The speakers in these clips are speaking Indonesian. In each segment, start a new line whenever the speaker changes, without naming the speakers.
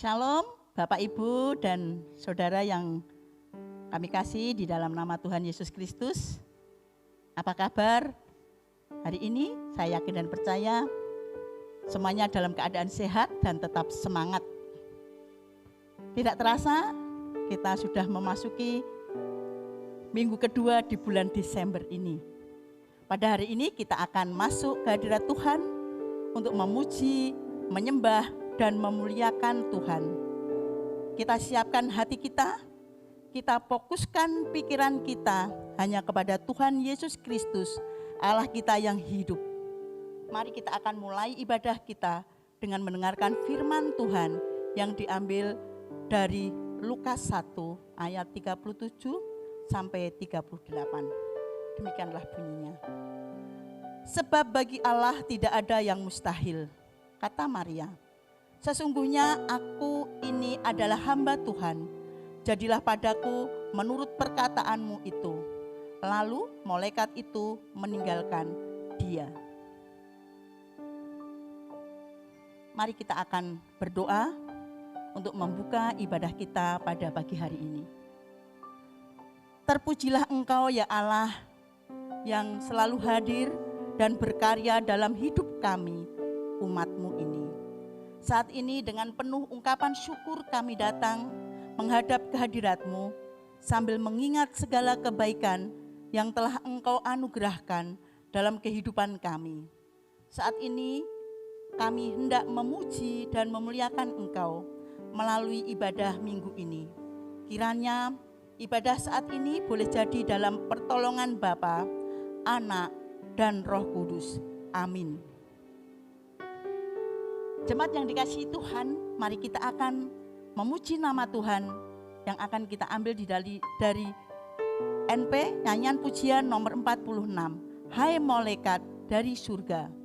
Shalom Bapak Ibu dan Saudara yang kami kasih di dalam nama Tuhan Yesus Kristus. Apa kabar? Hari ini saya yakin dan percaya semuanya dalam keadaan sehat dan tetap semangat. Tidak terasa kita sudah memasuki minggu kedua di bulan Desember ini. Pada hari ini kita akan masuk ke hadirat Tuhan untuk memuji, menyembah, dan memuliakan Tuhan. Kita siapkan hati kita fokuskan pikiran kita hanya kepada Tuhan Yesus Kristus, Allah kita yang hidup. Mari kita akan mulai ibadah kita dengan mendengarkan firman Tuhan yang diambil dari Lukas 1 ayat 37 sampai 38. Demikianlah bunyinya. Sebab bagi Allah tidak ada yang mustahil, kata Maria. Sesungguhnya aku ini adalah hamba Tuhan, jadilah padaku menurut perkataanmu itu. Lalu malaikat itu meninggalkan dia. Mari kita akan berdoa untuk membuka ibadah kita pada pagi hari ini. Terpujilah Engkau ya Allah yang selalu hadir dan berkarya dalam hidup kami, umat-Mu ini. Saat ini dengan penuh ungkapan syukur kami datang menghadap kehadirat-Mu sambil mengingat segala kebaikan yang telah Engkau anugerahkan dalam kehidupan kami. Saat ini kami hendak memuji dan memuliakan Engkau melalui ibadah minggu ini. Kiranya ibadah saat ini boleh jadi dalam pertolongan Bapa, Anak, dan Roh Kudus. Amin. Jemaat yang dikasihi Tuhan, mari kita akan memuji nama Tuhan yang akan kita ambil dari NP, nyanyian pujian nomor 46. Hai malaikat dari surga.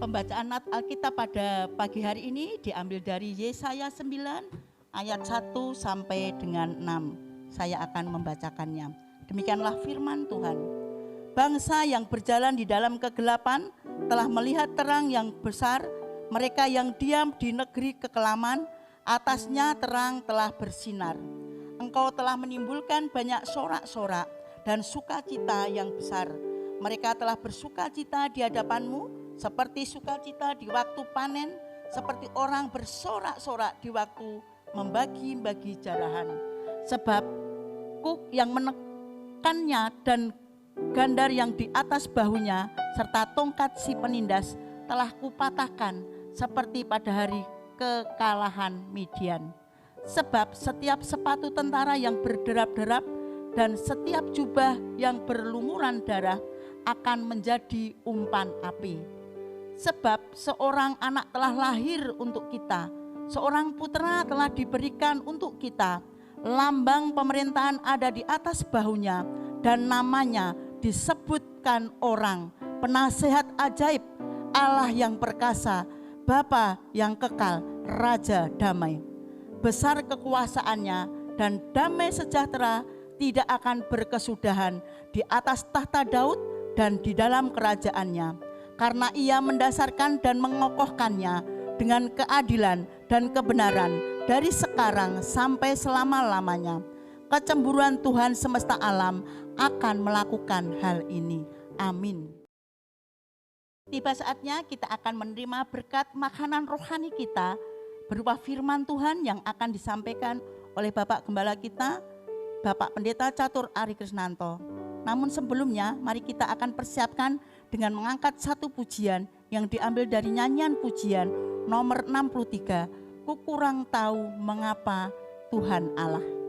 Pembacaan Alkitab pada pagi hari ini diambil dari Yesaya 9 ayat 1 sampai dengan 6. Saya akan membacakannya. Demikianlah firman Tuhan. Bangsa yang berjalan di dalam kegelapan telah melihat terang yang besar, Mereka yang diam di negeri kekelaman, atasnya terang telah bersinar. Engkau telah menimbulkan banyak sorak-sorak dan sukacita yang besar. Mereka telah bersukacita di hadapanmu, seperti sukacita di waktu panen, seperti orang bersorak-sorak di waktu membagi-bagi jarahan. Sebab kuk yang menekannya dan gandar yang di atas bahunya serta tongkat si penindas telah kupatahkan seperti pada hari kekalahan Midian. Sebab setiap sepatu tentara yang berderap-derap dan setiap jubah yang berlumuran darah akan menjadi umpan api. Sebab seorang anak telah lahir untuk kita, seorang putra telah diberikan untuk kita. Lambang pemerintahan ada di atas bahunya dan namanya disebutkan orang Penasehat Ajaib, Allah yang perkasa, Bapa yang kekal, Raja damai. Besar kekuasaannya dan damai sejahtera tidak akan berkesudahan di atas tahta Daud dan di dalam kerajaannya, karena ia mendasarkan dan mengokohkannya dengan keadilan dan kebenaran dari sekarang sampai selama-lamanya. Kecemburuan Tuhan semesta alam akan melakukan hal ini. Amin. Tiba saatnya kita akan menerima berkat makanan rohani kita berupa firman Tuhan yang akan disampaikan oleh Bapak Gembala kita, Bapak Pendeta Catur Ari Krisnanto. Namun sebelumnya mari kita akan persiapkan dengan mengangkat satu pujian yang diambil dari nyanyian pujian nomor 63, Ku kurang tahu mengapa Tuhan Allah.
Menghampiri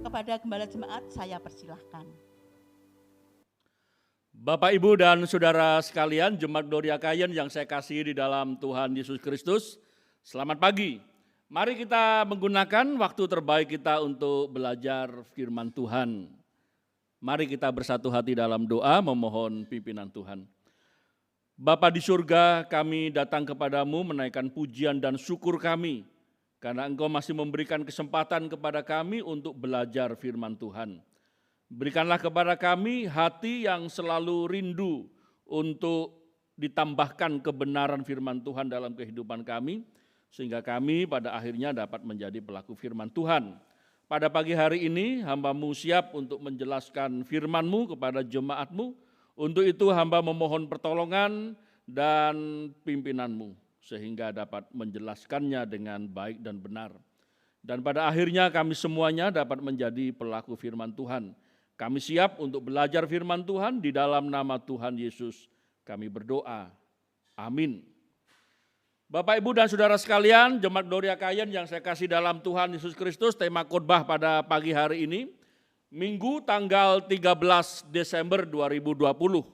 kepada Gembala Jemaat saya persilahkan.
Bapak, Ibu, dan Saudara sekalian, Jemaat Gloria Kayen yang saya kasihi di dalam Tuhan Yesus Kristus, selamat pagi. Mari kita menggunakan waktu terbaik kita untuk belajar firman Tuhan. Mari kita bersatu hati dalam doa memohon pimpinan Tuhan. Bapa di surga, kami datang kepadamu menaikkan pujian dan syukur kami, karena Engkau masih memberikan kesempatan kepada kami untuk belajar firman Tuhan. Berikanlah kepada kami hati yang selalu rindu untuk ditambahkan kebenaran firman Tuhan dalam kehidupan kami, sehingga kami pada akhirnya dapat menjadi pelaku firman Tuhan. Pada pagi hari ini hamba-Mu siap untuk menjelaskan firman-Mu kepada jemaat-Mu. Untuk itu hamba memohon pertolongan dan pimpinan-Mu, sehingga dapat menjelaskannya dengan baik dan benar. Dan pada akhirnya kami semuanya dapat menjadi pelaku firman Tuhan. Kami siap untuk belajar firman Tuhan di dalam nama Tuhan Yesus. Kami berdoa. Amin. Bapak, Ibu, dan Saudara sekalian, Jemaat Gloria Kayen yang saya kasih dalam Tuhan Yesus Kristus, tema khotbah pada pagi hari ini, Minggu tanggal 13 Desember 2020.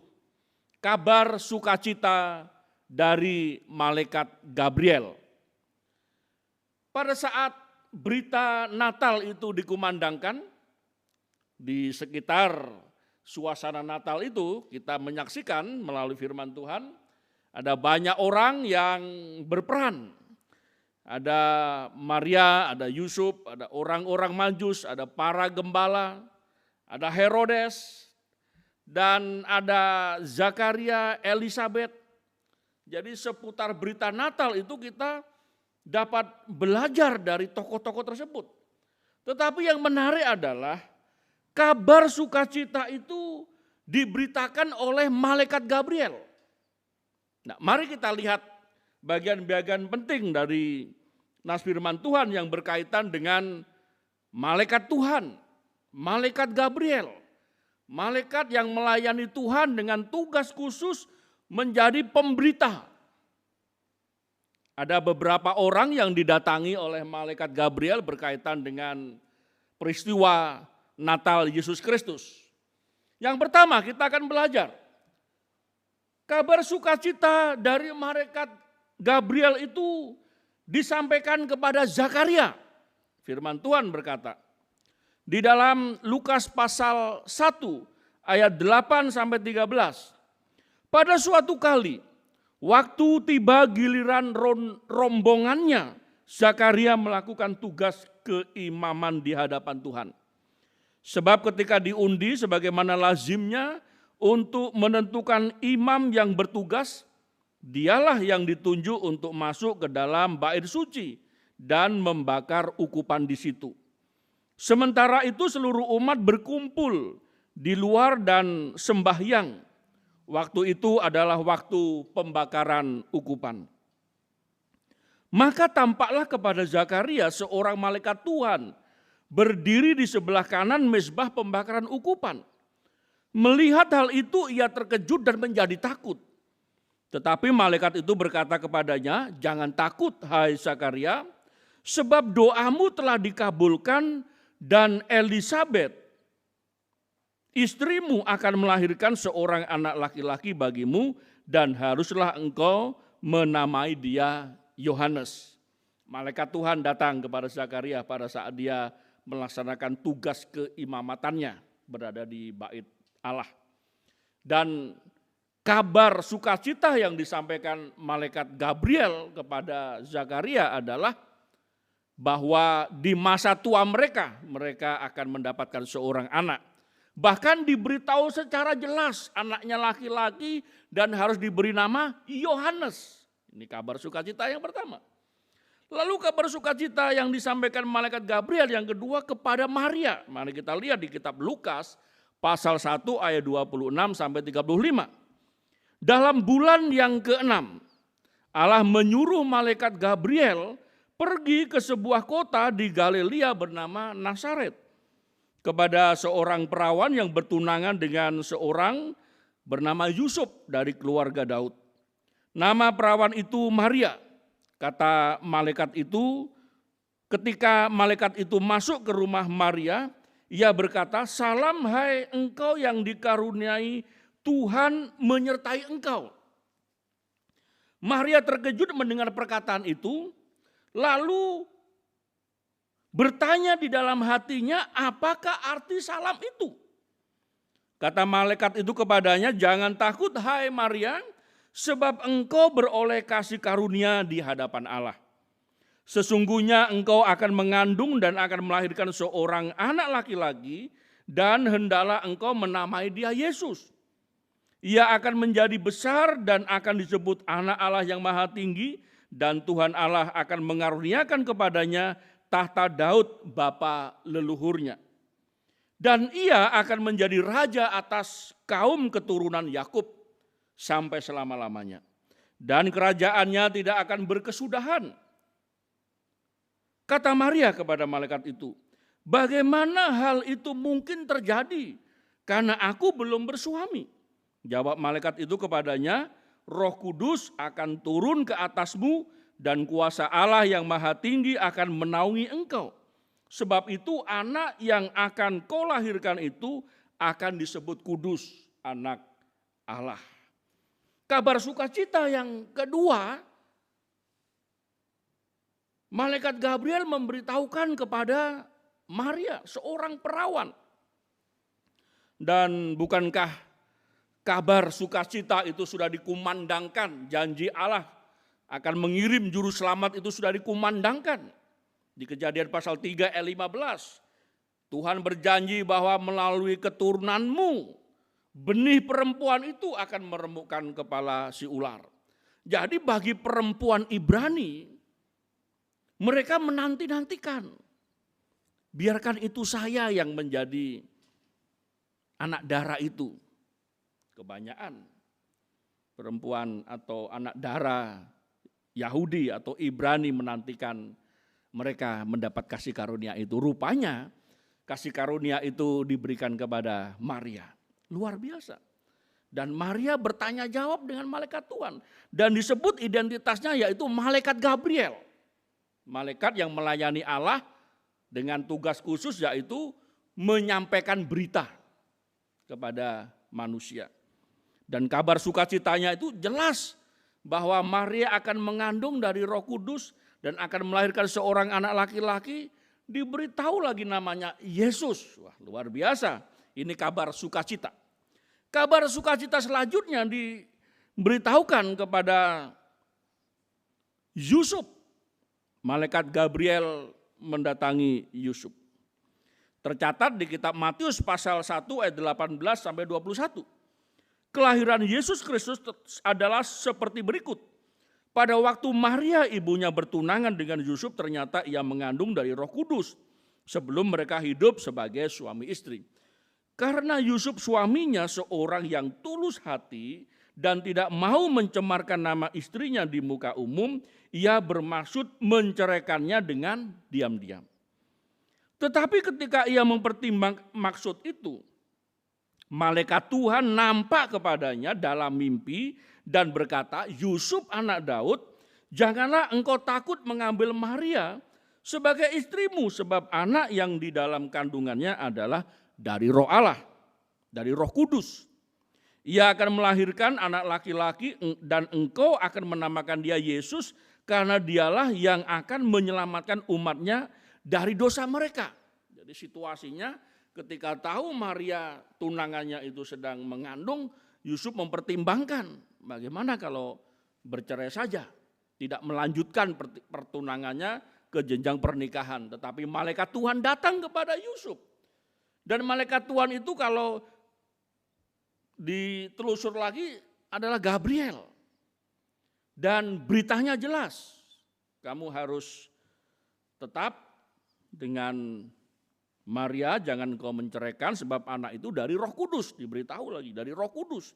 Kabar sukacita dari malaikat Gabriel. Pada saat berita Natal itu dikumandangkan, di sekitar suasana Natal itu kita menyaksikan melalui firman Tuhan, ada banyak orang yang berperan. Ada Maria, ada Yusuf, ada orang-orang Majus, ada para gembala, ada Herodes, dan ada Zakaria, Elisabet. Jadi seputar berita Natal itu kita dapat belajar dari tokoh-tokoh tersebut. Tetapi yang menarik adalah kabar sukacita itu diberitakan oleh malaikat Gabriel. Nah, mari kita lihat bagian-bagian penting dari nas firman Tuhan yang berkaitan dengan malaikat Tuhan, malaikat Gabriel, malaikat yang melayani Tuhan dengan tugas khusus menjadi pemberita. Ada beberapa orang yang didatangi oleh malaikat Gabriel berkaitan dengan peristiwa Natal Yesus Kristus. Yang pertama kita akan belajar kabar sukacita dari malaikat Gabriel itu disampaikan kepada Zakaria. Firman Tuhan berkata di dalam Lukas pasal 1 ayat 8 sampai 13. Pada suatu kali waktu tiba giliran rombongannya, Zakaria melakukan tugas keimaman di hadapan Tuhan. Sebab ketika diundi sebagaimana lazimnya untuk menentukan imam yang bertugas, dialah yang ditunjuk untuk masuk ke dalam bait suci dan membakar ukupan di situ. Sementara itu seluruh umat berkumpul di luar dan sembahyang. Waktu itu adalah waktu pembakaran ukupan. Maka tampaklah kepada Zakaria seorang malaikat Tuhan berdiri di sebelah kanan mezbah pembakaran ukupan. Melihat hal itu ia terkejut dan menjadi takut. Tetapi malaikat itu berkata kepadanya, "Jangan takut hai Zakaria, sebab doamu telah dikabulkan dan Elisabet, istrimu akan melahirkan seorang anak laki-laki bagimu dan haruslah engkau menamai dia Yohanes." Malaikat Tuhan datang kepada Zakaria pada saat dia melaksanakan tugas keimamatannya berada di bait Allah. Dan kabar sukacita yang disampaikan malaikat Gabriel kepada Zakaria adalah bahwa di masa tua mereka akan mendapatkan seorang anak. Bahkan diberitahu secara jelas anaknya laki-laki dan harus diberi nama Yohanes. Ini kabar sukacita yang pertama. Lalu kabar sukacita yang disampaikan malaikat Gabriel yang kedua kepada Maria. Mari kita lihat di kitab Lukas pasal 1 ayat 26 sampai 35. Dalam bulan yang ke-6, Allah menyuruh malaikat Gabriel pergi ke sebuah kota di Galilea bernama Nazaret kepada seorang perawan yang bertunangan dengan seorang bernama Yusuf dari keluarga Daud. Nama perawan itu Maria. Kata malaikat itu, ketika malaikat itu masuk ke rumah Maria, Ia berkata, "Salam hai engkau yang dikaruniai Tuhan menyertai engkau." Maria terkejut mendengar perkataan itu, lalu bertanya di dalam hatinya, apakah arti salam itu? Kata malaikat itu kepadanya, "Jangan takut hai Maria, sebab engkau beroleh kasih karunia di hadapan Allah. Sesungguhnya engkau akan mengandung dan akan melahirkan seorang anak laki-laki, dan hendaklah engkau menamai dia Yesus. Ia akan menjadi besar dan akan disebut Anak Allah yang Maha Tinggi, dan Tuhan Allah akan mengaruniakan kepadanya tahta Daud bapa leluhurnya. Dan ia akan menjadi raja atas kaum keturunan Yakub sampai selama-lamanya. Dan kerajaannya tidak akan berkesudahan." Kata Maria kepada malaikat itu, "Bagaimana hal itu mungkin terjadi? Karena aku belum bersuami." Jawab malaikat itu kepadanya, "Roh Kudus akan turun ke atasmu dan kuasa Allah yang Maha Tinggi akan menaungi engkau. Sebab itu anak yang akan kau lahirkan itu akan disebut kudus, anak Allah." Kabar sukacita yang kedua, malaikat Gabriel memberitahukan kepada Maria, seorang perawan. Dan bukankah kabar sukacita itu sudah dikumandangkan, janji Allah akan mengirim juru selamat itu sudah dikumandangkan. Di Kejadian pasal 3 ayat 15, Tuhan berjanji bahwa melalui keturunanmu, benih perempuan itu akan meremukkan kepala si ular. Jadi bagi perempuan Ibrani, mereka menanti-nantikan, biarkan itu saya yang menjadi anak darah itu. Kebanyakan perempuan atau anak darah Yahudi atau Ibrani menantikan mereka mendapat kasih karunia itu. Rupanya kasih karunia itu diberikan kepada Maria. Luar biasa. Dan Maria bertanya jawab dengan malaikat Tuhan. Dan disebut identitasnya yaitu malaikat Gabriel. Malaikat yang melayani Allah dengan tugas khusus yaitu menyampaikan berita kepada manusia. Dan kabar sukacitanya itu jelas bahwa Maria akan mengandung dari Roh Kudus dan akan melahirkan seorang anak laki-laki, diberitahu lagi namanya Yesus. Wah, luar biasa. Ini kabar sukacita. Kabar sukacita selanjutnya diberitahukan kepada Yusuf. Malaikat Gabriel mendatangi Yusuf. Tercatat di kitab Matius pasal 1 ayat 18 sampai 21. Kelahiran Yesus Kristus adalah seperti berikut. Pada waktu Maria ibunya bertunangan dengan Yusuf, ternyata ia mengandung dari Roh Kudus sebelum mereka hidup sebagai suami istri. Karena Yusuf suaminya seorang yang tulus hati dan tidak mau mencemarkan nama istrinya di muka umum, ia bermaksud menceraikannya dengan diam-diam. Tetapi ketika ia mempertimbangkan maksud itu, malaikat Tuhan nampak kepadanya dalam mimpi dan berkata, "Yusuf anak Daud, janganlah engkau takut mengambil Maria sebagai istrimu, sebab anak yang di dalam kandungannya adalah dari Roh Allah, dari Roh Kudus. Ia akan melahirkan anak laki-laki dan engkau akan menamakan dia Yesus, karena dialah yang akan menyelamatkan umatnya dari dosa mereka." Jadi situasinya ketika tahu Maria tunangannya itu sedang mengandung, Yusuf mempertimbangkan bagaimana kalau bercerai saja, tidak melanjutkan pertunangannya ke jenjang pernikahan. Tetapi malaikat Tuhan datang kepada Yusuf. Dan malaikat Tuhan itu kalau ditelusur lagi adalah Gabriel. Dan beritanya jelas, kamu harus tetap dengan Maria, jangan kau menceraikan sebab anak itu dari Roh Kudus. Diberitahu lagi dari Roh Kudus.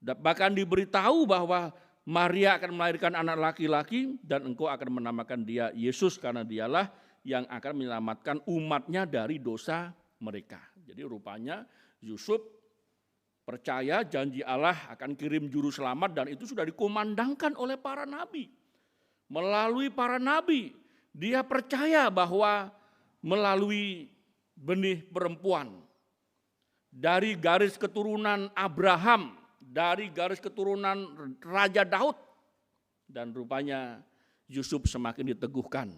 Bahkan diberitahu bahwa Maria akan melahirkan anak laki-laki dan engkau akan menamakan dia Yesus, karena dialah yang akan menyelamatkan umatnya dari dosa mereka. Jadi rupanya Yusuf percaya janji Allah akan kirim juru selamat, dan itu sudah dikumandangkan oleh para nabi. Melalui para nabi dia percaya bahwa melalui benih perempuan dari garis keturunan Abraham, dari garis keturunan Raja Daud. Dan rupanya Yusuf semakin diteguhkan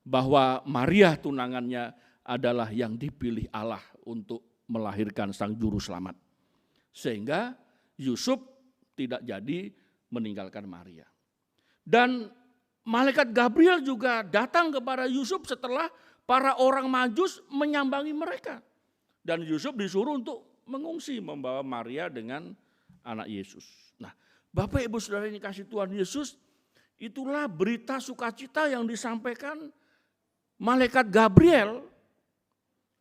bahwa Maria tunangannya adalah yang dipilih Allah untuk melahirkan sang juru selamat. Sehingga Yusuf tidak jadi meninggalkan Maria. Dan malaikat Gabriel juga datang kepada Yusuf setelah para orang Majus menyambangi mereka. Dan Yusuf disuruh untuk mengungsi membawa Maria dengan anak Yesus. Nah, Bapak Ibu Saudara ini kasih Tuhan Yesus, itulah berita sukacita yang disampaikan malaikat Gabriel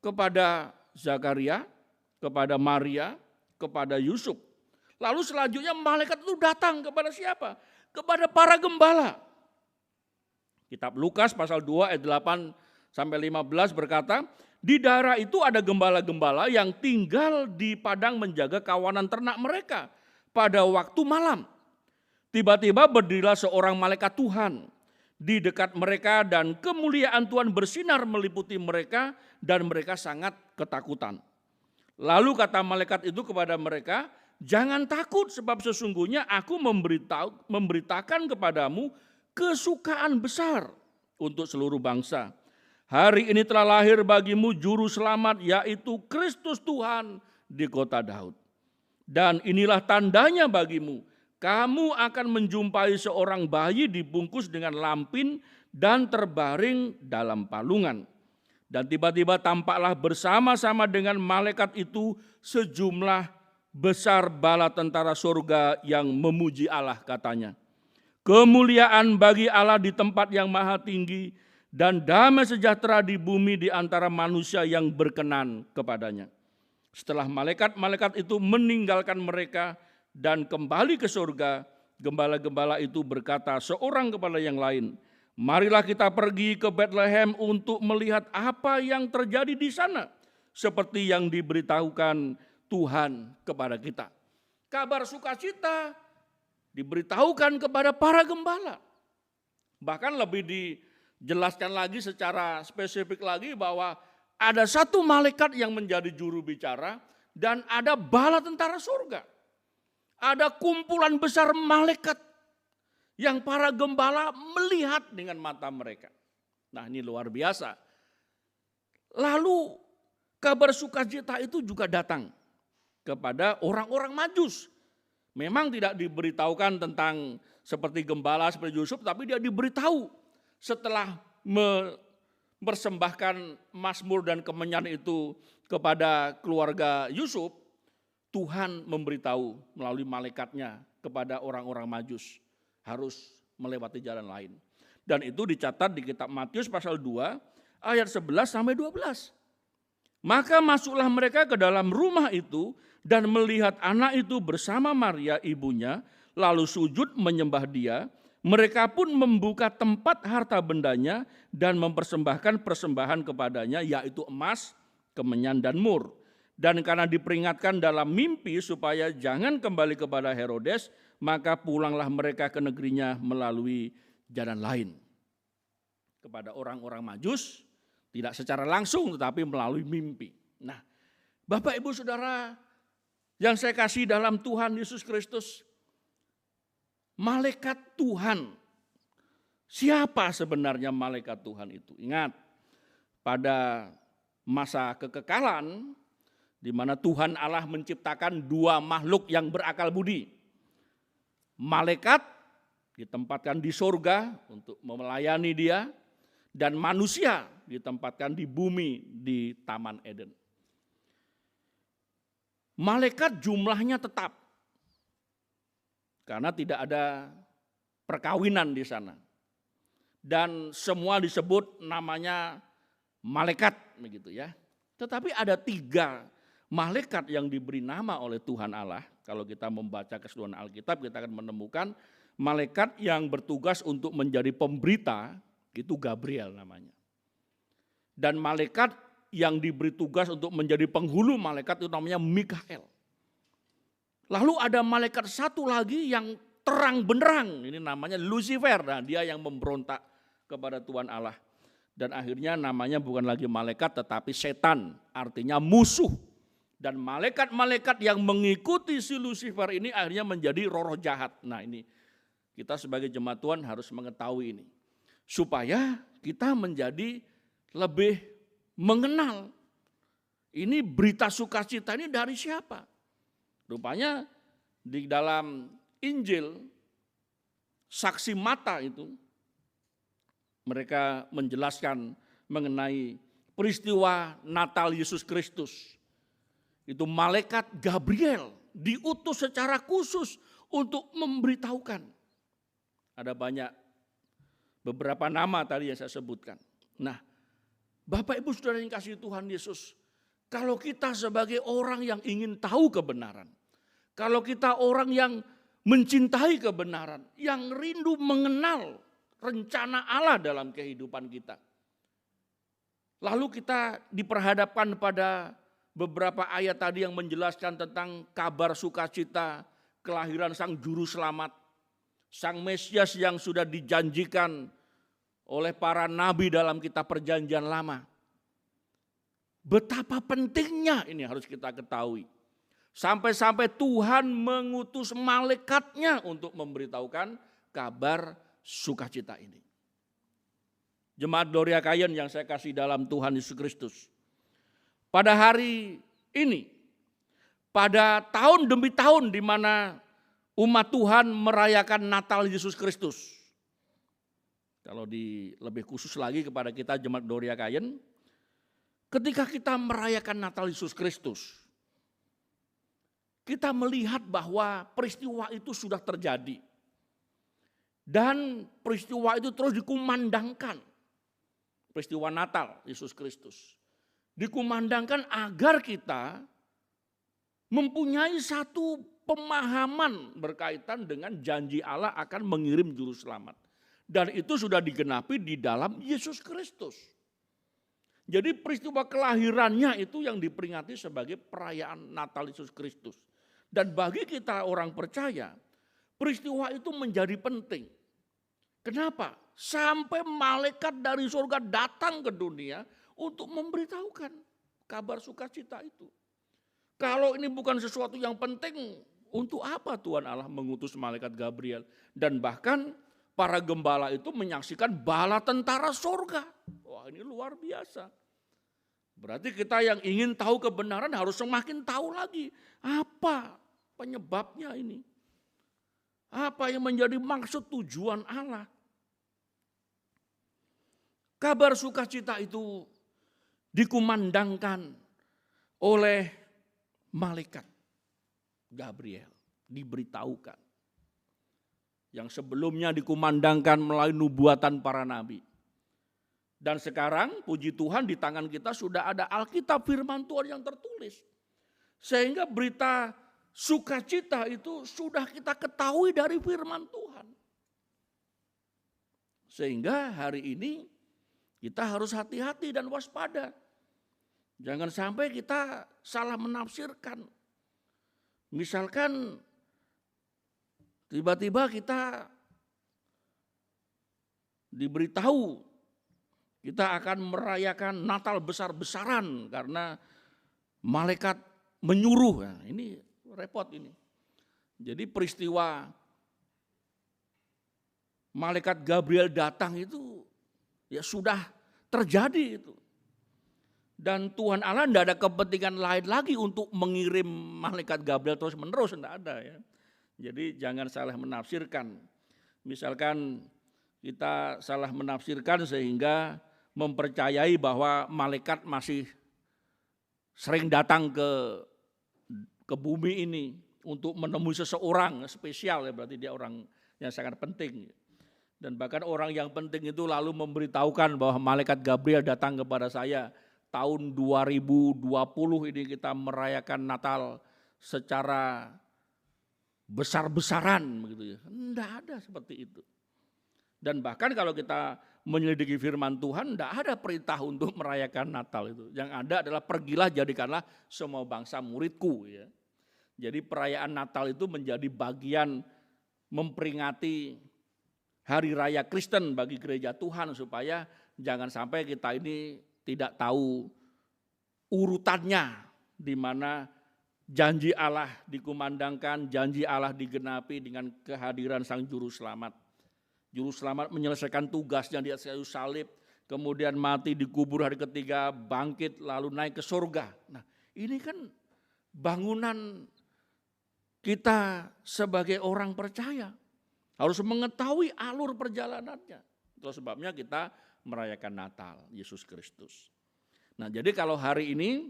kepada Zakaria, kepada Maria, kepada Yusuf. Lalu selanjutnya malaikat itu datang kepada siapa? Kepada para gembala. Kitab Lukas pasal 2 ayat 8 sampai 15 berkata, di daerah itu ada gembala-gembala yang tinggal di padang menjaga kawanan ternak mereka pada waktu malam. Tiba-tiba berdirilah seorang malaikat Tuhan di dekat mereka dan kemuliaan Tuhan bersinar meliputi mereka dan mereka sangat ketakutan. Lalu kata malaikat itu kepada mereka, jangan takut sebab sesungguhnya aku memberitakan kepadamu kesukaan besar untuk seluruh bangsa. Hari ini telah lahir bagimu juru selamat yaitu Kristus Tuhan di kota Daud. Dan inilah tandanya bagimu, kamu akan menjumpai seorang bayi dibungkus dengan lampin dan terbaring dalam palungan. Dan tiba-tiba tampaklah bersama-sama dengan malaikat itu sejumlah besar bala tentara surga yang memuji Allah katanya. Kemuliaan bagi Allah di tempat yang maha tinggi dan damai sejahtera di bumi di antara manusia yang berkenan kepadanya. Setelah malaikat-malaikat itu meninggalkan mereka dan kembali ke surga, gembala-gembala itu berkata seorang kepada yang lain, marilah kita pergi ke Bethlehem untuk melihat apa yang terjadi di sana, seperti yang diberitahukan Tuhan kepada kita. Kabar sukacita diberitahukan kepada para gembala. Bahkan lebih dijelaskan lagi secara spesifik lagi bahwa ada satu malaikat yang menjadi juru bicara dan ada bala tentara surga. Ada kumpulan besar malaikat yang para gembala melihat dengan mata mereka. Nah, ini luar biasa. Lalu kabar sukacita itu juga datang kepada orang-orang Majus. Memang tidak diberitahukan tentang seperti gembala, seperti Yusuf, tapi dia diberitahu setelah mempersembahkan mazmur dan kemenyan itu kepada keluarga Yusuf, Tuhan memberitahu melalui malaikatnya kepada orang-orang Majus harus melewati jalan lain. Dan itu dicatat di kitab Matius pasal 2 ayat 11 sampai 12. Maka masuklah mereka ke dalam rumah itu dan melihat anak itu bersama Maria ibunya, lalu sujud menyembah dia. Mereka pun membuka tempat harta bendanya dan mempersembahkan persembahan kepadanya, yaitu emas, kemenyan dan mur. Dan karena diperingatkan dalam mimpi supaya jangan kembali kepada Herodes, maka pulanglah mereka ke negerinya melalui jalan lain. Kepada orang-orang Majus, tidak secara langsung tetapi melalui mimpi. Nah, Bapak Ibu Saudara yang saya kasih dalam Tuhan Yesus Kristus, malaikat Tuhan. Siapa sebenarnya malaikat Tuhan itu? Ingat, pada masa kekekalan, di mana Tuhan Allah menciptakan dua makhluk yang berakal budi. Malaikat ditempatkan di surga untuk melayani dia, dan manusia ditempatkan di bumi di Taman Eden. Malaikat jumlahnya tetap, karena tidak ada perkawinan di sana. Dan semua disebut namanya malaikat begitu ya. Tetapi ada 3 malaikat yang diberi nama oleh Tuhan Allah. Kalau kita membaca keseluruhan Alkitab, kita akan menemukan malaikat yang bertugas untuk menjadi pemberita, itu Gabriel namanya. Dan malaikat yang diberi tugas untuk menjadi penghulu malaikat itu namanya Mikael. Lalu ada malaikat satu lagi yang terang benderang, ini namanya Lucifer. Nah, dia yang memberontak kepada Tuhan Allah. Dan akhirnya namanya bukan lagi malaikat tetapi setan, artinya musuh. Dan malaikat-malaikat yang mengikuti si Lucifer ini akhirnya menjadi roh-roh jahat. Nah ini kita sebagai jemaat Tuhan harus mengetahui ini. Supaya kita menjadi lebih mengenal. Ini berita sukacita ini dari siapa? Rupanya di dalam Injil, saksi mata itu, mereka menjelaskan mengenai peristiwa Natal Yesus Kristus. Itu malaikat Gabriel diutus secara khusus untuk memberitahukan. Ada beberapa nama tadi yang saya sebutkan. Nah, Bapak Ibu Saudara yang kasih Tuhan Yesus, kalau kita sebagai orang yang ingin tahu kebenaran, kalau kita orang yang mencintai kebenaran, yang rindu mengenal rencana Allah dalam kehidupan kita. Lalu kita diperhadapkan pada beberapa ayat tadi yang menjelaskan tentang kabar sukacita, kelahiran Sang Juru Selamat, Sang Mesias yang sudah dijanjikan oleh para nabi dalam kitab Perjanjian Lama. Betapa pentingnya ini harus kita ketahui. Sampai-sampai Tuhan mengutus malaikatnya untuk memberitahukan kabar sukacita ini. Jemaat Gloria Kayen yang saya kasih dalam Tuhan Yesus Kristus. Pada hari ini, pada tahun demi tahun di mana umat Tuhan merayakan Natal Yesus Kristus. Kalau lebih khusus lagi kepada kita jemaat Gloria Kayen, ketika kita merayakan Natal Yesus Kristus, kita melihat bahwa peristiwa itu sudah terjadi. Dan peristiwa itu terus dikumandangkan. Peristiwa Natal Yesus Kristus. Dikumandangkan agar kita mempunyai satu pemahaman berkaitan dengan janji Allah akan mengirim juru selamat. Dan itu sudah digenapi di dalam Yesus Kristus. Jadi peristiwa kelahirannya itu yang diperingati sebagai perayaan Natal Yesus Kristus. Dan bagi kita orang percaya, peristiwa itu menjadi penting. Kenapa? Sampai malaikat dari surga datang ke dunia untuk memberitahukan kabar sukacita itu. Kalau ini bukan sesuatu yang penting, untuk apa Tuhan Allah mengutus malaikat Gabriel? Dan bahkan para gembala itu menyaksikan bala tentara surga. Wah, ini luar biasa. Berarti kita yang ingin tahu kebenaran harus semakin tahu lagi. Apa penyebabnya ini? Apa yang menjadi maksud tujuan Allah? Kabar sukacita itu dikumandangkan oleh malaikat Gabriel, diberitahukan. Yang sebelumnya dikumandangkan melalui nubuatan para nabi. Dan sekarang puji Tuhan di tangan kita sudah ada Alkitab firman Tuhan yang tertulis. Sehingga berita sukacita itu sudah kita ketahui dari firman Tuhan. Sehingga hari ini kita harus hati-hati dan waspada. Jangan sampai kita salah menafsirkan. Misalkan tiba-tiba kita diberitahu kita akan merayakan Natal besar-besaran karena malaikat menyuruh. Nah, ini repot ini. Jadi peristiwa malaikat Gabriel datang itu ya sudah terjadi itu. Dan Tuhan Allah tidak ada kepentingan lain lagi untuk mengirim malaikat Gabriel terus menerus, tidak ada ya. Jadi jangan salah menafsirkan. Misalkan kita salah menafsirkan sehingga mempercayai bahwa malaikat masih sering datang ke bumi ini untuk menemui seseorang spesial ya, berarti dia orang yang sangat penting. Dan bahkan orang yang penting itu lalu memberitahukan bahwa malaikat Gabriel datang kepada saya tahun 2020 ini kita merayakan Natal secara besar-besaran begitu ya. Enggak ada seperti itu. Dan bahkan kalau kita menyelidiki firman Tuhan, enggak ada perintah untuk merayakan Natal itu. Yang ada adalah pergilah jadikanlah semua bangsa muridku ya. Jadi perayaan Natal itu menjadi bagian memperingati hari raya Kristen bagi gereja Tuhan supaya jangan sampai kita ini tidak tahu urutannya, di mana janji Allah dikumandangkan, janji Allah digenapi dengan kehadiran Sang Juru Selamat. Juru Selamat menyelesaikan tugasnya di atas kayu salib, kemudian mati, dikubur hari ketiga, bangkit, lalu naik ke surga. Nah, ini kan bangunan kita sebagai orang percaya. Harus mengetahui alur perjalanannya. Itu sebabnya kita merayakan Natal Yesus Kristus. Nah, jadi kalau hari ini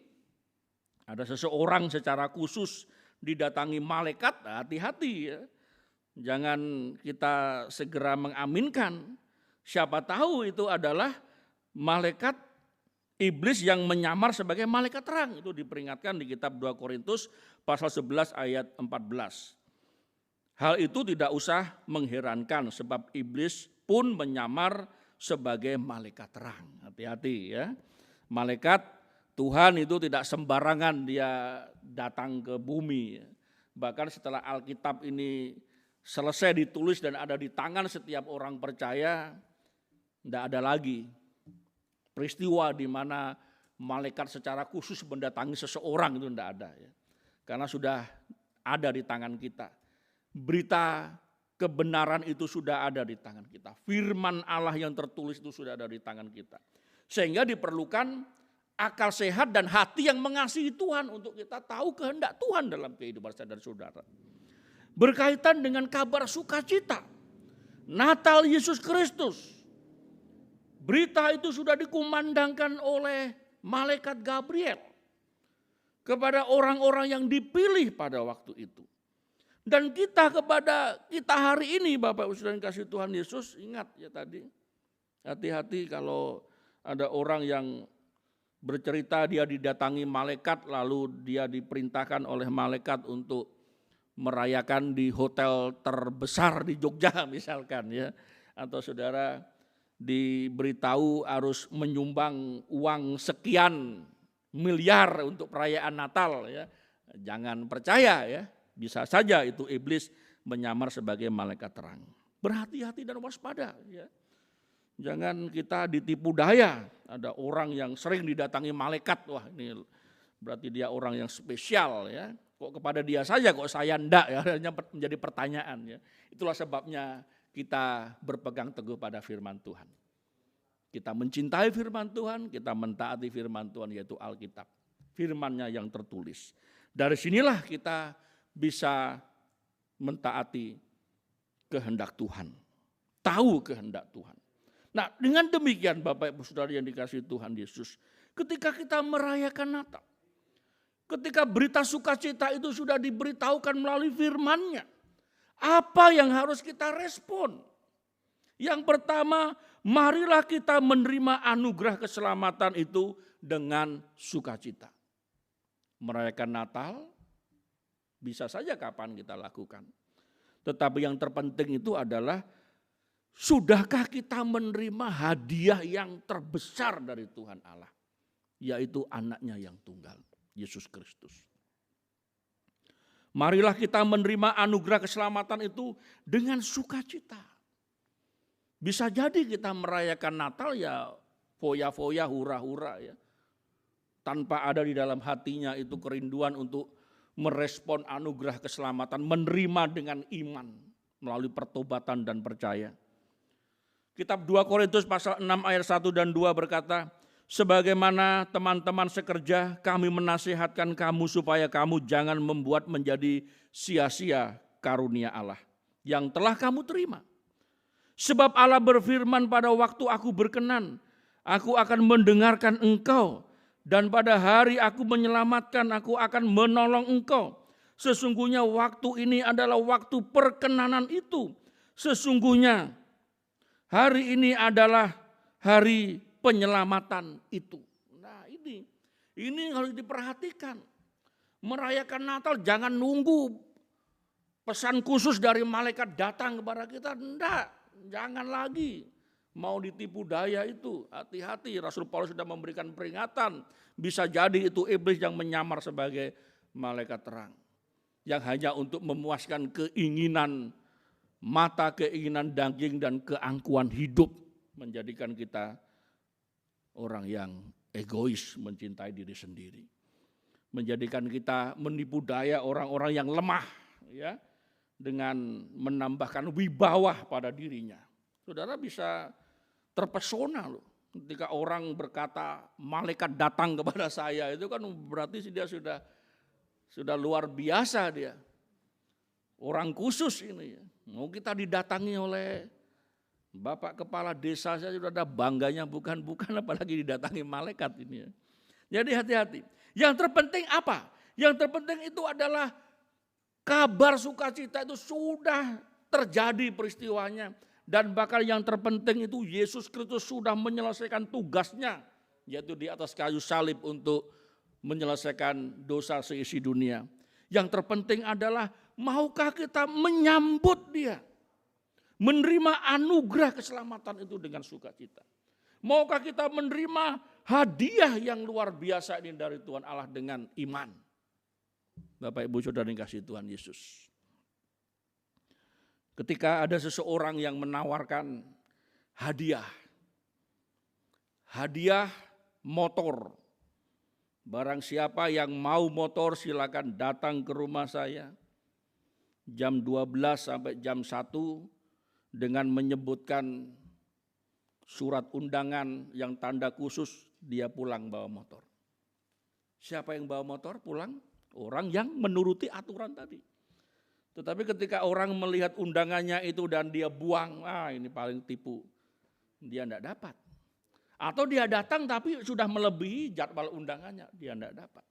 ada seseorang secara khusus didatangi malaikat, hati-hati ya. Jangan kita segera mengaminkan. Siapa tahu itu adalah malaikat iblis yang menyamar sebagai malaikat terang. Itu diperingatkan di kitab 2 Korintus pasal 11 ayat 14. Hal itu tidak usah mengherankan sebab iblis pun menyamar sebagai malaikat terang. Hati-hati ya. Malaikat Tuhan itu tidak sembarangan dia datang ke bumi. Bahkan setelah Alkitab ini selesai ditulis dan ada di tangan setiap orang percaya, tidak ada lagi peristiwa di mana malaikat secara khusus mendatangi seseorang, itu tidak ada. Ya. Karena sudah ada di tangan kita. Berita kebenaran itu sudah ada di tangan kita. Firman Allah yang tertulis itu sudah ada di tangan kita. Sehingga diperlukan akal sehat dan hati yang mengasihi Tuhan untuk kita tahu kehendak Tuhan dalam kehidupan saya dan saudara. Berkaitan dengan kabar sukacita, Natal Yesus Kristus. Berita itu sudah dikumandangkan oleh malaikat Gabriel kepada orang-orang yang dipilih pada waktu itu. Dan kita hari ini Bapak Ibu Saudara yang kasih Tuhan Yesus, ingat ya tadi, hati-hati kalau ada orang yang bercerita dia didatangi malaikat lalu dia diperintahkan oleh malaikat untuk merayakan di hotel terbesar di Jogja misalkan ya, atau saudara diberitahu harus menyumbang uang sekian miliar untuk perayaan Natal ya. Jangan percaya ya, bisa saja itu iblis menyamar sebagai malaikat terang. Berhati-hati dan waspada ya. Jangan kita ditipu daya. Ada orang yang sering didatangi malaikat, wah ini berarti dia orang yang spesial ya. Kok kepada dia saja, kok saya enggak ya, menjadi pertanyaan ya. Itulah sebabnya kita berpegang teguh pada firman Tuhan. Kita mencintai firman Tuhan, kita mentaati firman Tuhan yaitu Alkitab. Firman-Nya yang tertulis. Dari sinilah kita bisa mentaati kehendak Tuhan. Tahu kehendak Tuhan. Nah, dengan demikian Bapak Ibu Saudara yang dikasihi Tuhan Yesus, ketika kita merayakan Natal, ketika berita sukacita itu sudah diberitahukan melalui firman-Nya, apa yang harus kita respon? Yang pertama, marilah kita menerima anugerah keselamatan itu dengan sukacita. Merayakan Natal bisa saja kapan kita lakukan. Tetapi yang terpenting itu adalah sudahkah kita menerima hadiah yang terbesar dari Tuhan Allah, yaitu anaknya yang tunggal, Yesus Kristus. Marilah kita menerima anugerah keselamatan itu dengan sukacita. Bisa jadi kita merayakan Natal ya foya-foya, hura-hura ya. Tanpa ada di dalam hatinya itu kerinduan untuk merespon anugerah keselamatan, menerima dengan iman melalui pertobatan dan percaya. Kitab 2 Korintus pasal 6 ayat 1 dan 2 berkata, sebagaimana teman-teman sekerja kami menasihatkan kamu supaya kamu jangan membuat menjadi sia-sia karunia Allah yang telah kamu terima. Sebab Allah berfirman pada waktu aku berkenan, aku akan mendengarkan engkau dan pada hari aku menyelamatkan aku akan menolong engkau. Sesungguhnya waktu ini adalah waktu perkenanan itu. Sesungguhnya hari ini adalah hari penyelamatan itu. Nah ini harus diperhatikan. Merayakan Natal jangan nunggu pesan khusus dari malaikat datang kepada kita. Enggak, jangan lagi mau ditipu daya itu. Hati-hati, Rasul Paulus sudah memberikan peringatan. Bisa jadi itu iblis yang menyamar sebagai malaikat terang. Yang hanya untuk memuaskan keinginan mata, keinginan daging dan keangkuhan hidup, menjadikan kita orang yang egois, mencintai diri sendiri. Menjadikan kita menipu daya orang-orang yang lemah, ya, dengan menambahkan wibawa pada dirinya. Saudara bisa terpesona loh ketika orang berkata malaikat datang kepada saya, itu kan berarti dia sudah luar biasa dia. Orang khusus ini ya. Mau kita didatangi oleh Bapak Kepala Desa saja sudah ada bangganya, bukan apalagi didatangi malaikat ini ya. Jadi hati-hati. Yang terpenting apa? Yang terpenting itu adalah kabar sukacita itu sudah terjadi peristiwanya. Dan bahkan yang terpenting itu Yesus Kristus sudah menyelesaikan tugasnya. Yaitu di atas kayu salib untuk menyelesaikan dosa seisi dunia. Yang terpenting adalah maukah kita menyambut dia. Menerima anugerah keselamatan itu dengan sukacita. Maukah kita menerima hadiah yang luar biasa ini dari Tuhan Allah dengan iman. Bapak Ibu Saudara yang kasih Tuhan Yesus. Ketika ada seseorang yang menawarkan hadiah motor. Barang siapa yang mau motor silakan datang ke rumah saya. Jam 12 sampai jam 1 dengan menyebutkan surat undangan yang tanda khusus, dia pulang bawa motor. Siapa yang bawa motor pulang? Orang yang menuruti aturan tadi. Tetapi ketika orang melihat undangannya itu dan dia buang, ini paling tipu. Dia tidak dapat. Atau dia datang tapi sudah melebihi jadwal undangannya, dia tidak dapat.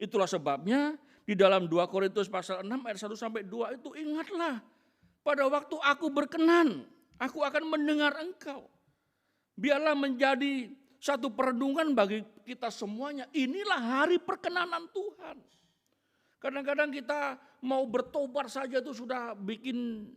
Itulah sebabnya di dalam 2 Korintus pasal 6 ayat 1 sampai 2 itu ingatlah. Pada waktu aku berkenan, aku akan mendengar engkau. Biarlah menjadi satu perenungan bagi kita semuanya. Inilah hari perkenanan Tuhan. Kadang-kadang kita mau bertobat saja itu sudah bikin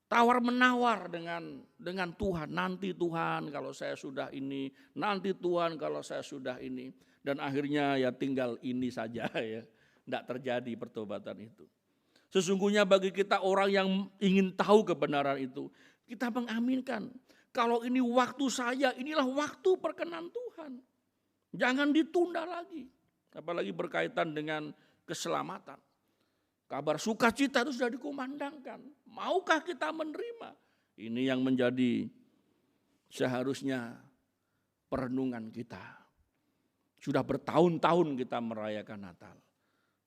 tawar-menawar dengan Tuhan. Nanti Tuhan kalau saya sudah ini, nanti Tuhan kalau saya sudah ini. Dan akhirnya ya tinggal ini saja ya. Tidak terjadi pertobatan itu. Sesungguhnya bagi kita orang yang ingin tahu kebenaran itu, kita mengaminkan. Kalau ini waktu saya, inilah waktu perkenan Tuhan. Jangan ditunda lagi. Apalagi berkaitan dengan keselamatan. Kabar sukacita itu sudah dikumandangkan. Maukah kita menerima? Ini yang menjadi seharusnya perenungan kita. Sudah bertahun-tahun kita merayakan Natal.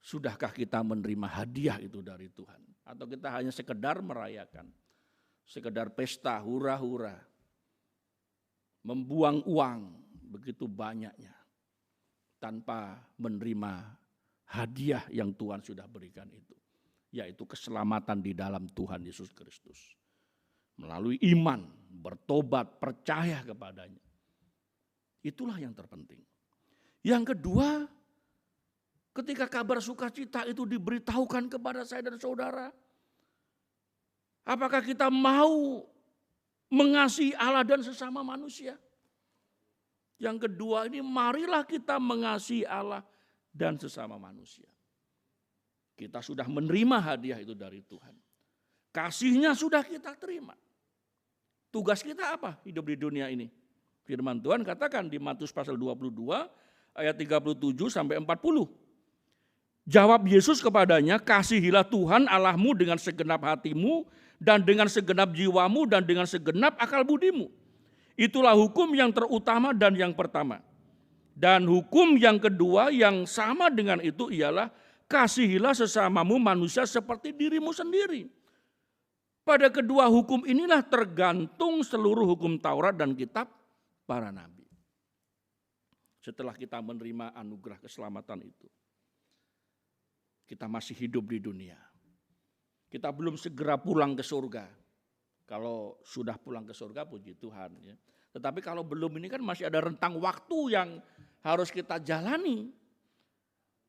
Sudahkah kita menerima hadiah itu dari Tuhan? Atau kita hanya sekedar merayakan? Sekedar pesta, hura-hura. Membuang uang begitu banyaknya. Tanpa menerima hadiah yang Tuhan sudah berikan itu. Yaitu keselamatan di dalam Tuhan Yesus Kristus. Melalui iman, bertobat, percaya kepadanya. Itulah yang terpenting. Yang kedua, ketika kabar sukacita itu diberitahukan kepada saya dan saudara, apakah kita mau mengasihi Allah dan sesama manusia? Yang kedua ini, marilah kita mengasihi Allah dan sesama manusia. Kita sudah menerima hadiah itu dari Tuhan. Kasihnya sudah kita terima. Tugas kita apa hidup di dunia ini? Firman Tuhan katakan di Matius pasal 22 ayat 37 sampai 40. Jawab Yesus kepadanya, kasihilah Tuhan Allahmu dengan segenap hatimu dan dengan segenap jiwamu dan dengan segenap akal budimu. Itulah hukum yang terutama dan yang pertama. Dan hukum yang kedua yang sama dengan itu ialah kasihilah sesamamu manusia seperti dirimu sendiri. Pada kedua hukum inilah tergantung seluruh hukum Taurat dan kitab para nabi. Setelah kita menerima anugerah keselamatan itu, kita masih hidup di dunia. Kita belum segera pulang ke surga. Kalau sudah pulang ke surga, puji Tuhan. Ya. Tetapi kalau belum ini kan masih ada rentang waktu yang harus kita jalani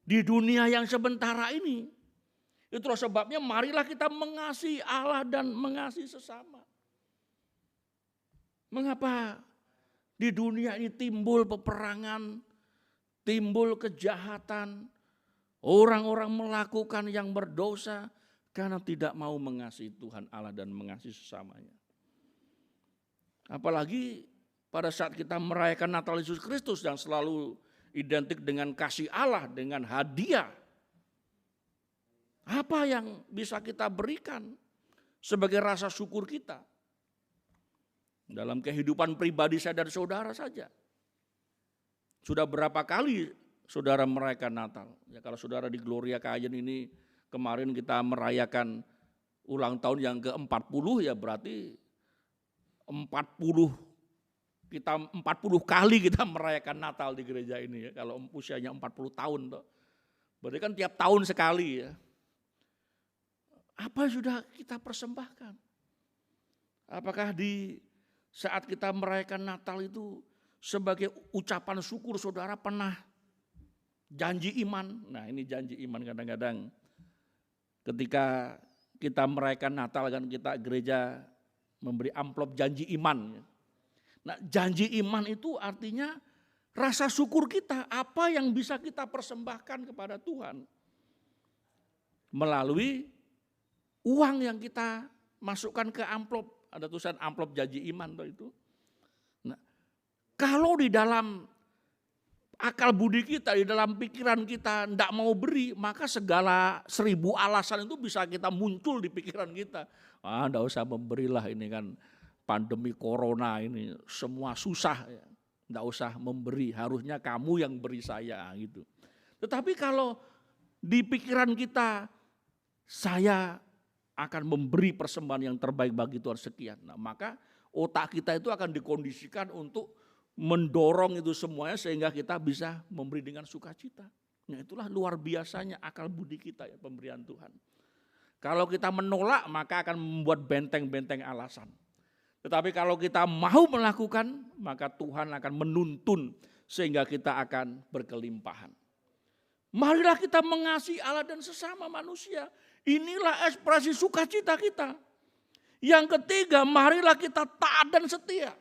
di dunia yang sementara ini. Itulah sebabnya marilah kita mengasihi Allah dan mengasihi sesama. Mengapa di dunia ini timbul peperangan, timbul kejahatan, orang-orang melakukan yang berdosa karena tidak mau mengasihi Tuhan Allah dan mengasihi sesamanya. Apalagi pada saat kita merayakan Natal Yesus Kristus yang selalu identik dengan kasih Allah, dengan hadiah. Apa yang bisa kita berikan sebagai rasa syukur kita? Dalam kehidupan pribadi saya dan saudara saja. Sudah berapa kali saudara merayakan Natal? Ya, kalau saudara di Gloria Kayen ini kemarin kita merayakan ulang tahun yang ke-40, ya berarti 40 kali kita merayakan Natal di gereja ini ya. Kalau usianya 40 tahun toh. Berarti kan tiap tahun sekali ya. Apa yang sudah kita persembahkan? Apakah di saat kita merayakan Natal itu sebagai ucapan syukur saudara pernah janji iman? Nah ini janji iman kadang-kadang ketika kita merayakan Natal kan kita gereja memberi amplop janji iman. Nah janji iman itu artinya rasa syukur kita, apa yang bisa kita persembahkan kepada Tuhan melalui uang yang kita masukkan ke amplop. Ada tulisan amplop janji iman itu. Nah, kalau di dalam akal budi kita, di dalam pikiran kita tidak mau beri, maka segala 1000 alasan itu bisa kita muncul di pikiran kita. Tidak usah memberilah, ini kan pandemi corona ini semua susah ya. Tidak usah memberi, harusnya kamu yang beri saya gitu. Tetapi kalau di pikiran kita, saya akan memberi persembahan yang terbaik bagi Tuhan sekian. Nah, maka otak kita itu akan dikondisikan untuk mendorong itu semuanya sehingga kita bisa memberi dengan sukacita. Nah, itulah luar biasanya akal budi kita ya, pemberian Tuhan. Kalau kita menolak maka akan membuat benteng-benteng alasan. Tetapi kalau kita mau melakukan maka Tuhan akan menuntun sehingga kita akan berkelimpahan. Marilah kita mengasihi Allah dan sesama manusia. Inilah ekspresi sukacita kita. Yang ketiga, marilah kita taat dan setia.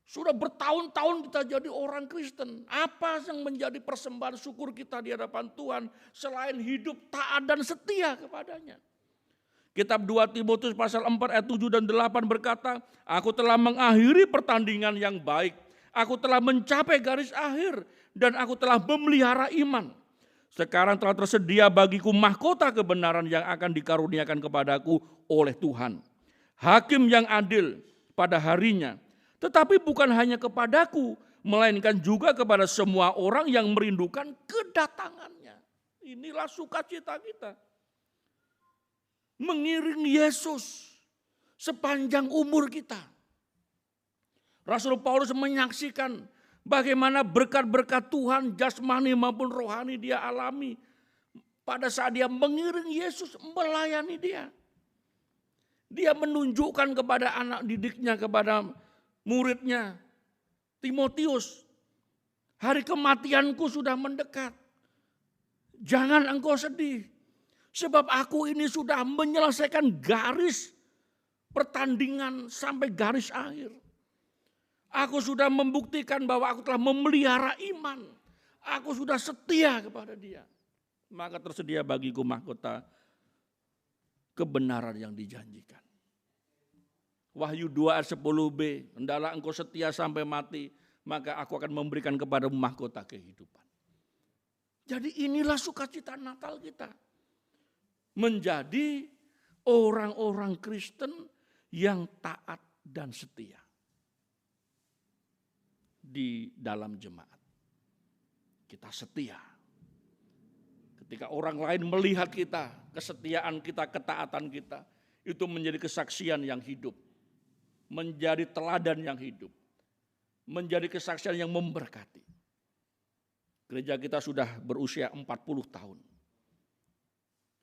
Sudah bertahun-tahun kita jadi orang Kristen. Apa yang menjadi persembahan syukur kita di hadapan Tuhan selain hidup taat dan setia kepadanya? Kitab 2 Timotius pasal 4 ayat 7 dan 8 berkata, aku telah mengakhiri pertandingan yang baik. Aku telah mencapai garis akhir dan aku telah memelihara iman. Sekarang telah tersedia bagiku mahkota kebenaran yang akan dikaruniakan kepadaku oleh Tuhan. Hakim yang adil pada harinya. Tetapi bukan hanya kepadaku, melainkan juga kepada semua orang yang merindukan kedatangannya. Inilah sukacita kita. Mengiringi Yesus sepanjang umur kita. Rasul Paulus menyaksikan bagaimana berkat-berkat Tuhan jasmani maupun rohani dia alami pada saat dia mengiringi Yesus, melayani dia. Dia menunjukkan kepada anak didiknya, kepada muridnya, Timotius, hari kematianku sudah mendekat. Jangan engkau sedih, sebab aku ini sudah menyelesaikan garis pertandingan sampai garis akhir. Aku sudah membuktikan bahwa aku telah memelihara iman. Aku sudah setia kepada dia. Maka tersedia bagiku mahkota kebenaran yang dijanjikan. Wahyu 2 ayat 10b, hendaklah engkau setia sampai mati, maka aku akan memberikan kepadamu mahkota kehidupan. Jadi inilah sukacita Natal kita. Menjadi orang-orang Kristen yang taat dan setia di dalam jemaat. Kita setia. Ketika orang lain melihat kita, kesetiaan kita, ketaatan kita, itu menjadi kesaksian yang hidup. Menjadi teladan yang hidup. Menjadi kesaksian yang memberkati. Gereja kita sudah berusia 40 tahun.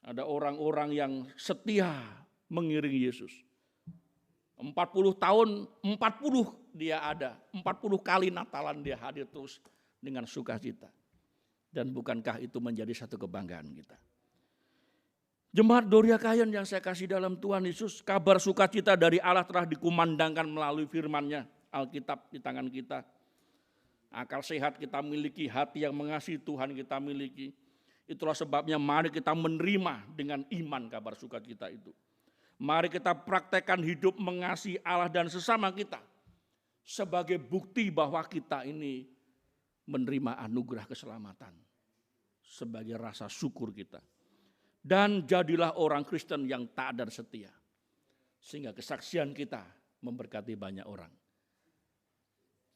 Ada orang-orang yang setia mengiringi Yesus. 40 tahun, 40 dia ada. 40 kali Natalan dia hadir terus dengan sukacita. Dan bukankah itu menjadi satu kebanggaan kita? Jemaat Gloria Kayen yang saya kasih dalam Tuhan Yesus, kabar sukacita dari Allah telah dikumandangkan melalui firman-Nya, Alkitab di tangan kita. Akal sehat kita miliki, hati yang mengasihi Tuhan kita miliki. Itulah sebabnya mari kita menerima dengan iman kabar sukacita itu. Mari kita praktekkan hidup mengasihi Allah dan sesama kita. sebagai bukti bahwa kita ini menerima anugerah keselamatan sebagai rasa syukur kita. Dan jadilah orang Kristen yang taat dan setia, sehingga kesaksian kita memberkati banyak orang.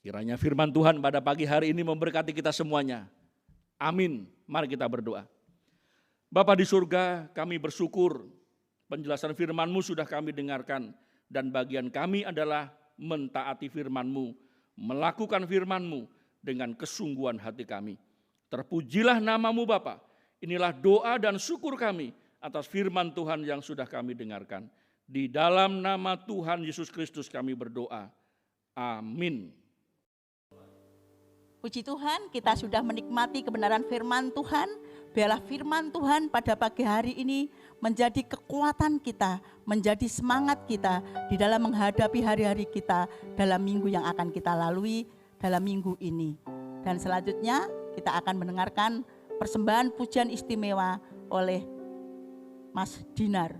Kiranya firman Tuhan pada pagi hari ini memberkati kita semuanya. Amin. Mari kita berdoa. Bapa di surga, kami bersyukur penjelasan firman-Mu sudah kami dengarkan, dan bagian kami adalah mentaati firman-Mu, melakukan firman-Mu dengan kesungguhan hati kami. Terpujilah nama-Mu Bapa. Inilah doa dan syukur kami atas firman Tuhan yang sudah kami dengarkan. Di dalam nama Tuhan Yesus Kristus kami berdoa. Amin.
Puji Tuhan, kita sudah menikmati kebenaran firman Tuhan. Biarlah firman Tuhan pada pagi hari ini menjadi kekuatan kita, menjadi semangat kita di dalam menghadapi hari-hari kita dalam minggu yang akan kita lalui dalam minggu ini. Dan selanjutnya kita akan mendengarkan persembahan pujian istimewa oleh Mas Dinar.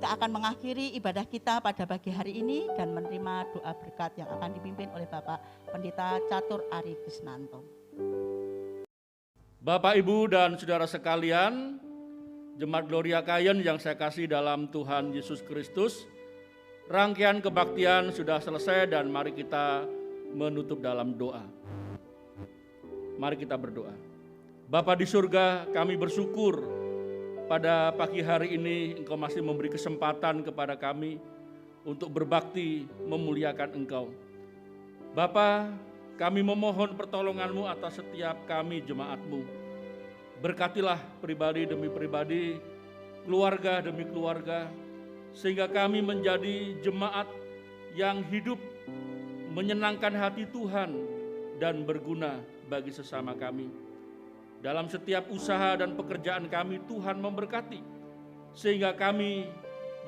kita akan mengakhiri ibadah kita pada pagi hari ini dan menerima doa berkat yang akan dipimpin oleh Bapak Pendeta Catur Ari Krisnanto.
Bapak, Ibu, dan saudara sekalian, Jemaat Gloria Kayen yang saya kasih dalam Tuhan Yesus Kristus, rangkaian kebaktian sudah selesai dan mari kita menutup dalam doa. Mari kita berdoa. Bapa di surga, kami bersyukur pada pagi hari ini Engkau masih memberi kesempatan kepada kami untuk berbakti memuliakan Engkau. Bapa, kami memohon pertolongan-Mu atas setiap kami jemaat-Mu. Berkatilah pribadi demi pribadi, keluarga demi keluarga, sehingga kami menjadi jemaat yang hidup, menyenangkan hati Tuhan, dan berguna bagi sesama kami. Dalam setiap usaha dan pekerjaan kami, Tuhan memberkati, sehingga kami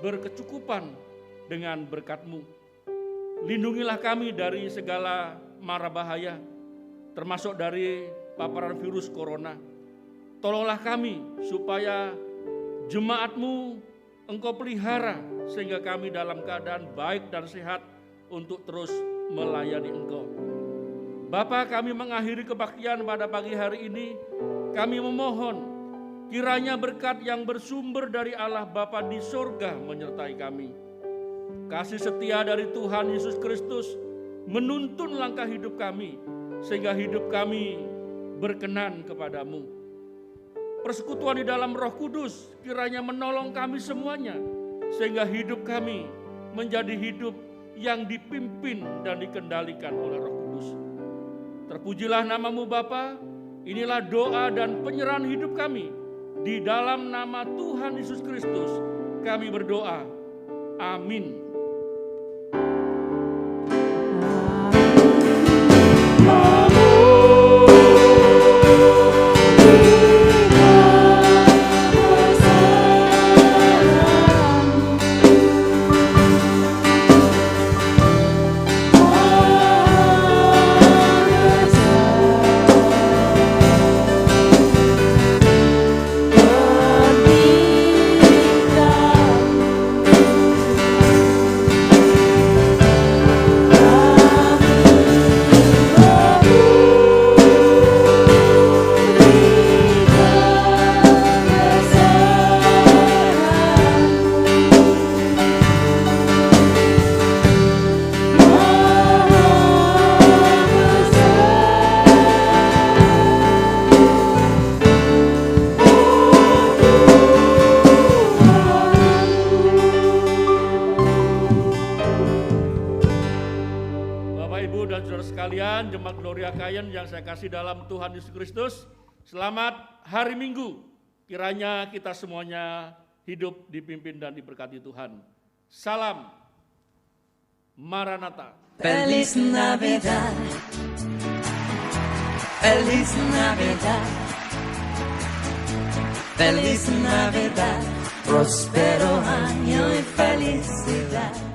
berkecukupan dengan berkat-Mu. Lindungilah kami dari segala mara bahaya, termasuk dari paparan virus corona. Tolonglah kami supaya jemaat-Mu Engkau pelihara, sehingga kami dalam keadaan baik dan sehat untuk terus melayani Engkau. Bapa, kami mengakhiri kebaktian pada pagi hari ini. Kami memohon kiranya berkat yang bersumber dari Allah Bapa di surga menyertai kami. Kasih setia dari Tuhan Yesus Kristus menuntun langkah hidup kami, sehingga hidup kami berkenan kepadamu. Persekutuan di dalam Roh Kudus kiranya menolong kami semuanya, sehingga hidup kami menjadi hidup yang dipimpin dan dikendalikan oleh Roh Kudus. Terpujilah nama-Mu Bapa. Inilah doa dan penyerahan hidup kami. Di dalam nama Tuhan Yesus Kristus kami berdoa. Amin. Jemaat Gloria Kayen yang saya kasih dalam Tuhan Yesus Kristus, selamat hari Minggu. Kiranya kita semuanya hidup dipimpin dan diberkati Tuhan. Salam Maranatha.
Feliz Navidad. Feliz Navidad. Feliz Navidad. Prospero año y felicidad.